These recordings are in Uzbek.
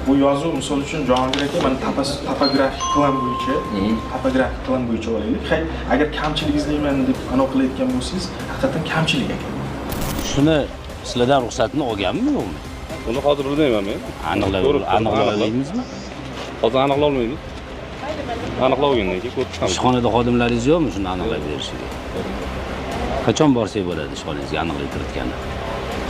Bu yozuv misol uchun Jahongir aka mana topografik plan bo'yicha olaylik. Agar kamchilik izlayman deb aniq qilayotgan bo'lsangiz, haqiqatan kamchilik ekan. Shuni sizlardan ruxsatni olganmi yo'qmi? Buni hozir bilmayman men. Aniqlayolmaymizmi? Hozir aniqlay olmaymiz. Aniqlab olgandan keyin ko'rib chiqamiz. Ishxonada xodimlaringiz yo'qmi shuni aniqlab berishiga? Qachon borsak bo'ladi ishxonangizga aniqlaytirayotganda?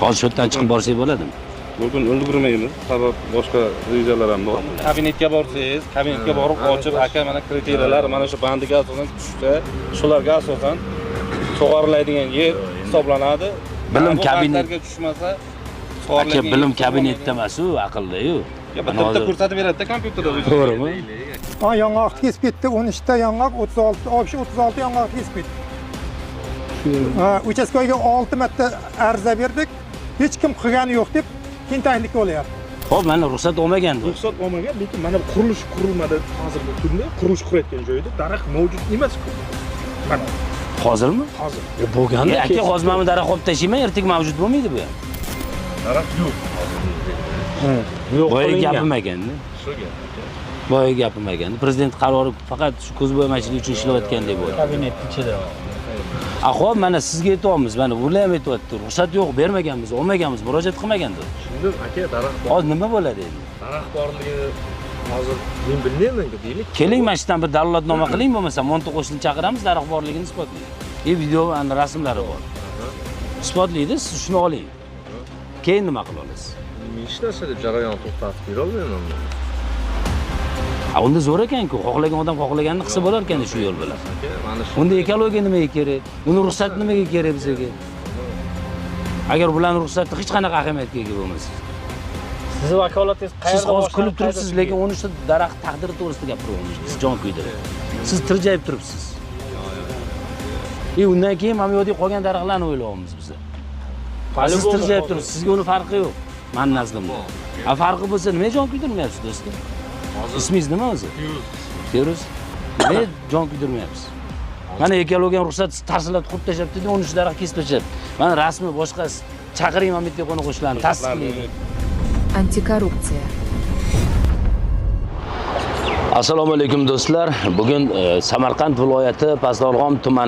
Hozir shu yerdan chiqib borsak bo'ladimi? Bugün ulgurmaymiz. Sabab boshqa rejalar ham bor. Kabinetga borsangiz, kabinetga borib ochib, aka mana kriteriyalar mana shu bandiga asosan tushsa, shularga asosan sug'oriladigan yer hisoblanadi. Bilim kabinetga tushmasa, aka bilim kabinetda emas-u, aqlda-yu. Bitta ko'rsatib beradi-da kompyuterda. To'g'rimi? Ha, yong'oq kesib ketdi. 13 ta yong'oq, 36 yong'oq kesib ketdi. Ha, uchastkoga 6 marta arza berdik. Hech kim qilgani yo'q deb tentaklik bo'lyapti. Xo'p, mana ruxsat olmagan-da. Ruxsat olmagan, lekin mana qurilish qurilmadi hozirgi kunda, qurilish qurayotgan joyda daraxt mavjud emas-ku. Mana Hozirmi? hozir. Bo'lganda aka, hozir mana daraxt olib tashlayman, ertaga mavjud bo'lmaydi bu ham. Daraxt yo'q. Boya gapim ekanda. Shu gap. Boya gapim ekanda. Prezident qarori faqat shu ko'zbo'yamachilik uchun ishlayotgandek bo'ldi. Kabinet ichida. Xo'p, mana sizga aytyapmiz, mana bular ham aytyapti. Ruxsat yo'q, bermaganmiz, olmaganmiz, murojaat qilmagandir. Tushundim, aka, daraxt bor. Hozir nima bo'ladi endi? Daraxt borligi hozir men bilmayman-ku deylik. Keling, mana shundan bir dalolatnoma qiling, bo'lmasa monta qo'shni chaqiramiz, daraxt borligini isbotlaydi. Video rasmlari bor. Isbotlaydi, siz shuni oling. Keyin nima qila olasiz? Hech narsa deb jarayon to'xtatib bera olmayman. Unda zo'r ekan-ku, xohlagan odam xohlaganini qilsa bo'lar ekan shu yo'l bilan. Mana shu. Unda ekologiya nimaga kerak? Uni ruxsati nimaga kerak bizga? Agar bularning ruxsati hech qanaqa ahamiyatga ega bo'lmasa. Siz vakolatingiz Siz qayerda? hozir kulib turibsiz, lekin 13 ta daraxt taqdiri to'g'risida gapiryapmiz. Biz jon kuydirib. Siz tirjayib turibsiz. Undan keyin mana bu yerda qolgan daraxtlarni o'ylayapmiz biz. Siz tirjayib turibsiz, sizga uni farqi yo'q. Men nazdimda. Farqi bo'lsa nima jon kuydirmayapsiz do'stim? Ismingiz nima o'zi? Feruz. Nima jon kuydirmayapsiz? Mana ekologiya ruxsat tarsilab qurib tashlabdi, 13 daraxt kesib tashlabdi. Mana rasmi boshqa chaqiring mana bu yerga qo'na qo'shlarni tasdiqlaydi. Antikorrupsiya. Assalomu alaykum do'stlar. Bugun Samarqand viloyati Pastdarg'om tumani